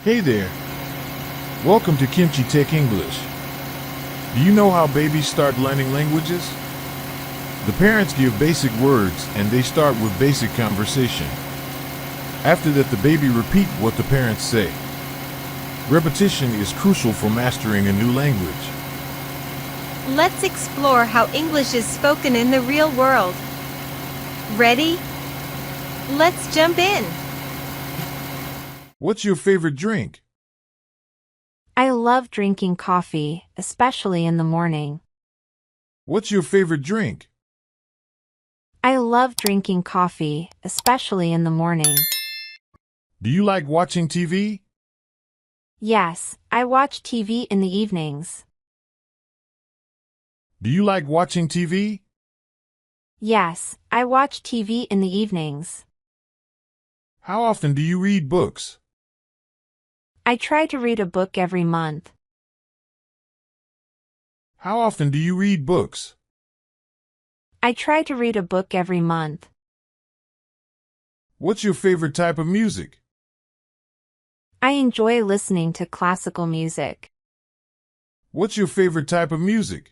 Hey there. Welcome to KimchiTech English. Do you know how babies start learning languages? The parents give basic words and they start with basic conversation. After that, the baby repeats what the parents say. Repetition is crucial for mastering a new language. Let's explore how English is spoken in the real world. Ready? Let's jump in. What's your favorite drink? I love drinking coffee, especially in the morning. What's your favorite drink? I love drinking coffee, especially in the morning. Do you like watching TV? Yes, I watch TV in the evenings. Do you like watching TV? Yes, I watch TV in the evenings. How often do you read books? I try to read a book every month. How often do you read books? I try to read a book every month. What's your favorite type of music? I enjoy listening to classical music. What's your favorite type of music?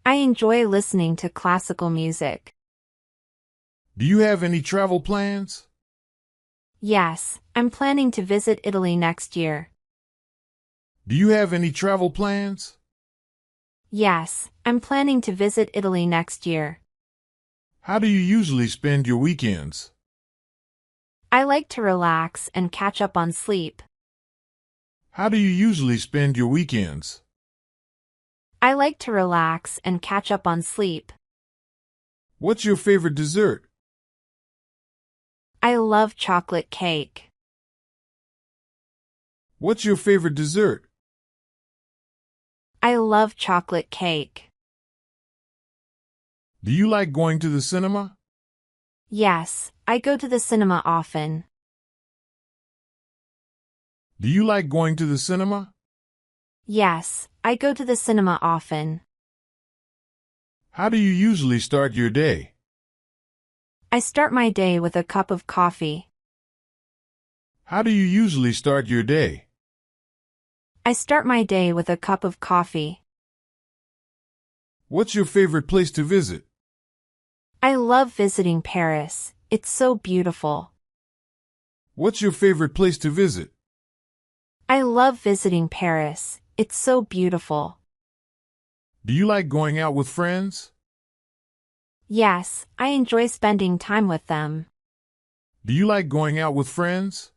I enjoy listening to classical music. Do you have any travel plans? Yes, I'm planning to visit Italy next year. Do you have any travel plans? Yes, I'm planning to visit Italy next year. How do you usually spend your weekends? I like to relax and catch up on sleep. How do you usually spend your weekends? I like to relax and catch up on sleep. What's your favorite dessert? I love chocolate cake. What's your favorite dessert? I love chocolate cake. Do you like going to the cinema? Yes, I go to the cinema often. Do you like going to the cinema? Yes, I go to the cinema often. How do you usually start your day? I start my day with a cup of coffee. How do you usually start your day? I start my day with a cup of coffee. What's your favorite place to visit? I love visiting Paris. It's so beautiful. What's your favorite place to visit? I love visiting Paris. It's so beautiful. Do you like going out with friends? Yes, I enjoy spending time with them. Do you like going out with friends?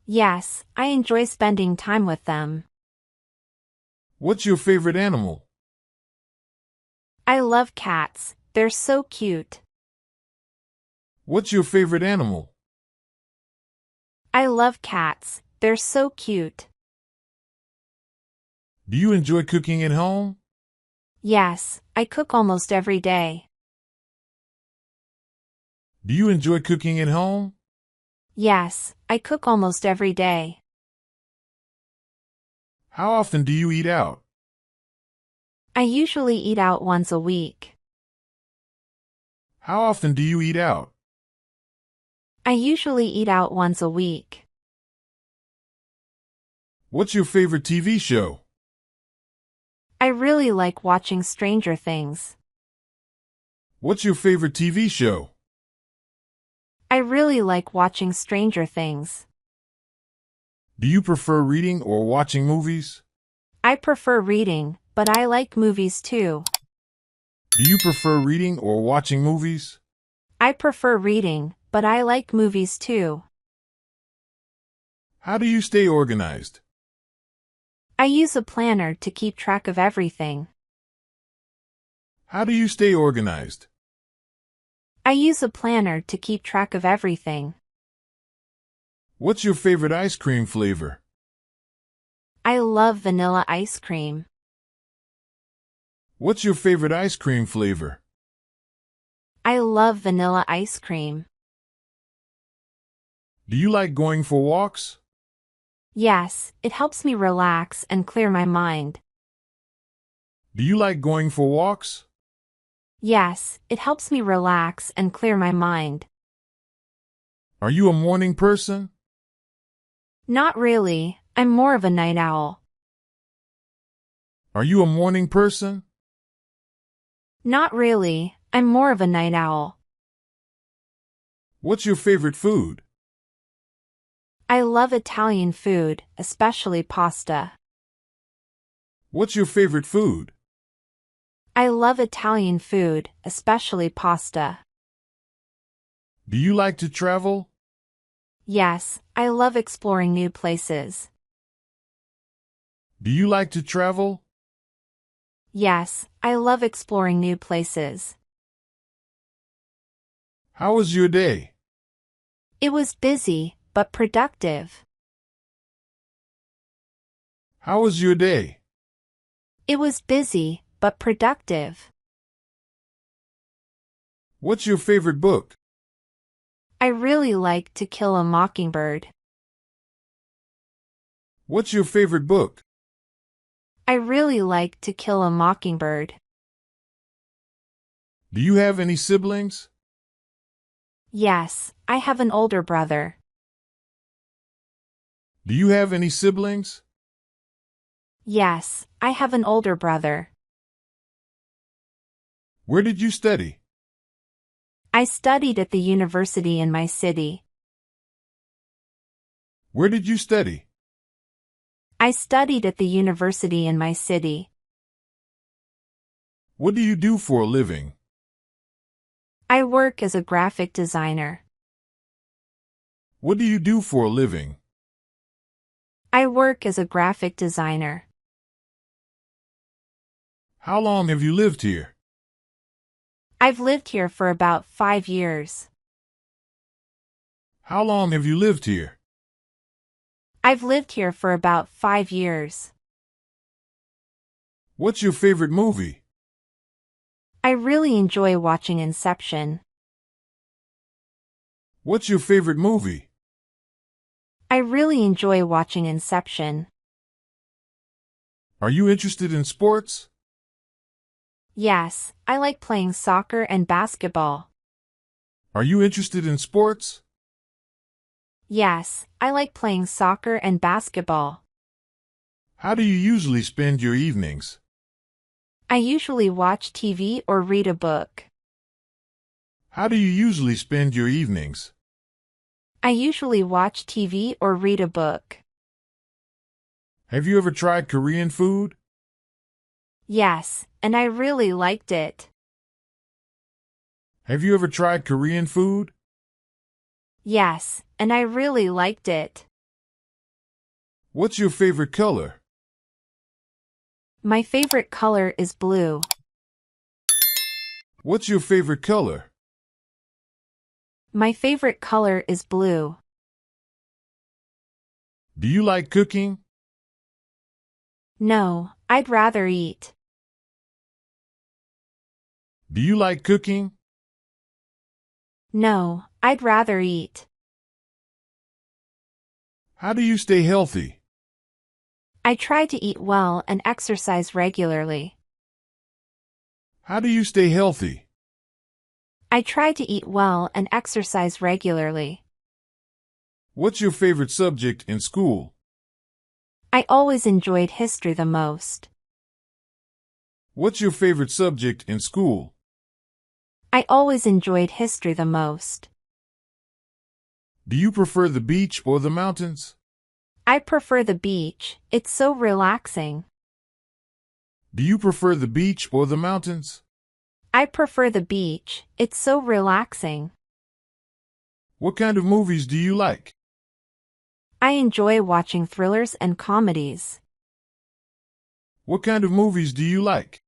Yes, I enjoy spending time with them. What's your favorite animal? I love cats. They're so cute. What's your favorite animal? I love cats. They're so cute. Do you enjoy cooking at home? Yes, I cook almost every day. Do you enjoy cooking at home? Yes, I cook almost every day. How often do you eat out? I usually eat out once a week. How often do you eat out? I usually eat out once a week. What's your favorite TV show? I really like watching Stranger Things. What's your favorite TV show? I really like watching Stranger Things. Do you prefer reading or watching movies? I prefer reading, but I like movies too. Do you prefer reading or watching movies? I prefer reading, but I like movies too. How do you stay organized? I use a planner to keep track of everything. How do you stay organized? I use a planner to keep track of everything. What's your favorite ice cream flavor? I love vanilla ice cream. What's your favorite ice cream flavor? I love vanilla ice cream. Do you like going for walks? Yes, it helps me relax and clear my mind. Do you like going for walks? Yes, it helps me relax and clear my mind. Are you a morning person? Not really, I'm more of a night owl. Are you a morning person? Not really, I'm more of a night owl. What's your favorite food? I love Italian food, especially pasta. What's your favorite food? I love Italian food, especially pasta. Do you like to travel? Yes, I love exploring new places. Do you like to travel? Yes, I love exploring new places. How was your day? It was busy, but productive. How was your day? It was busy, but productive. What's your favorite book? I really like To Kill a Mockingbird. What's your favorite book? I really like To Kill a Mockingbird. Do you have any siblings? Yes, I have an older brother. Do you have any siblings? Yes, I have an older brother. Where did you study? I studied at the university in my city. Where did you study? I studied at the university in my city. What do you do for a living? I work as a graphic designer. What do you do for a living? I work as a graphic designer. How long have you lived here? I've lived here for about 5 years. How long have you lived here? I've lived here for about 5 years. What's your favorite movie? I really enjoy watching Inception. What's your favorite movie? I really enjoy watching Inception. Are you interested in sports? Yes, I like playing soccer and basketball. Are you interested in sports? Yes, I like playing soccer and basketball. How do you usually spend your evenings? I usually watch TV or read a book. How do you usually spend your evenings? I usually watch TV or read a book. Have you ever tried Korean food? Yes, and I really liked it. Have you ever tried Korean food? Yes, and I really liked it. What's your favorite color? My favorite color is blue. What's your favorite color? My favorite color is blue. Do you like cooking? No, I'd rather eat. Do you like cooking? No, I'd rather eat. How do you stay healthy? I try to eat well and exercise regularly. How do you stay healthy? I try to eat well and exercise regularly. What's your favorite subject in school? I always enjoyed history the most. What's your favorite subject in school? I always enjoyed history the most. Do you prefer the beach or the mountains? I prefer the beach, it's so relaxing. Do you prefer the beach or the mountains? I prefer the beach, it's so relaxing. What kind of movies do you like? I enjoy watching thrillers and comedies. What kind of movies do you like?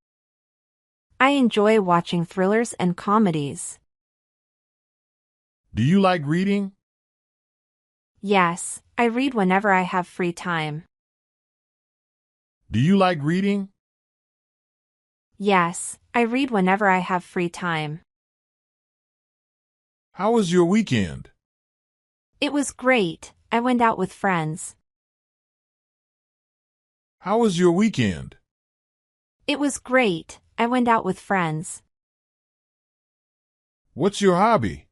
I enjoy watching thrillers and comedies. Do you like reading? Yes, I read whenever I have free time. Do you like reading? Yes, I read whenever I have free time. How was your weekend? It was great, I went out with friends. How was your weekend? It was great, I went out with friends. What's your hobby?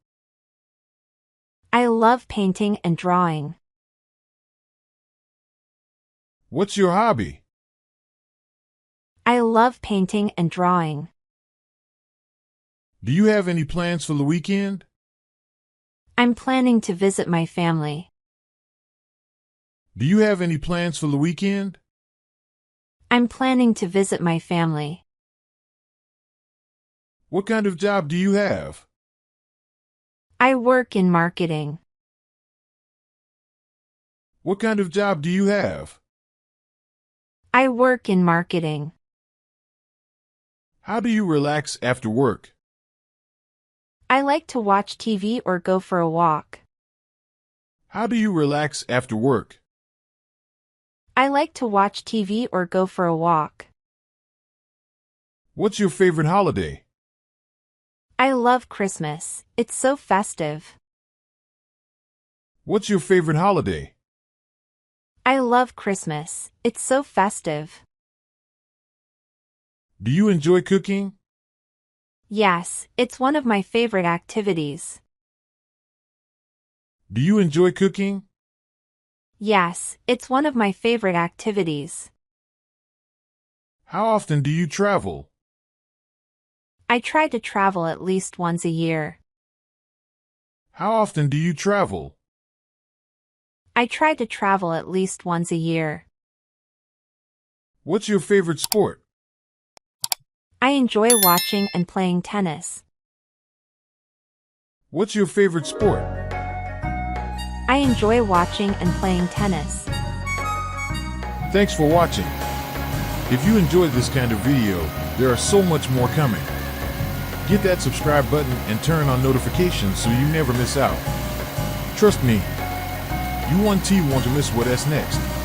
I love painting and drawing. What's your hobby? I love painting and drawing. Do you have any plans for the weekend? I'm planning to visit my family. Do you have any plans for the weekend? I'm planning to visit my family. What kind of job do you have? I work in marketing. What kind of job do you have? I work in marketing. How do you relax after work? I like to watch TV or go for a walk. How do you relax after work? I like to watch TV or go for a walk. What's your favorite holiday? I love Christmas. It's so festive. What's your favorite holiday? I love Christmas. It's so festive. Do you enjoy cooking? Yes, it's one of my favorite activities. Do you enjoy cooking? Yes, it's one of my favorite activities. How often do you travel? I try to travel at least once a year. How often do you travel? I try to travel at least once a year. What's your favorite sport? I enjoy watching and playing tennis. What's your favorite sport? I enjoy watching and playing tennis. Thanks for watching. If you enjoyed this kind of video, there are so much more coming. Hit that subscribe button and turn on notifications so you never miss out. Trust me, you won't miss what's next.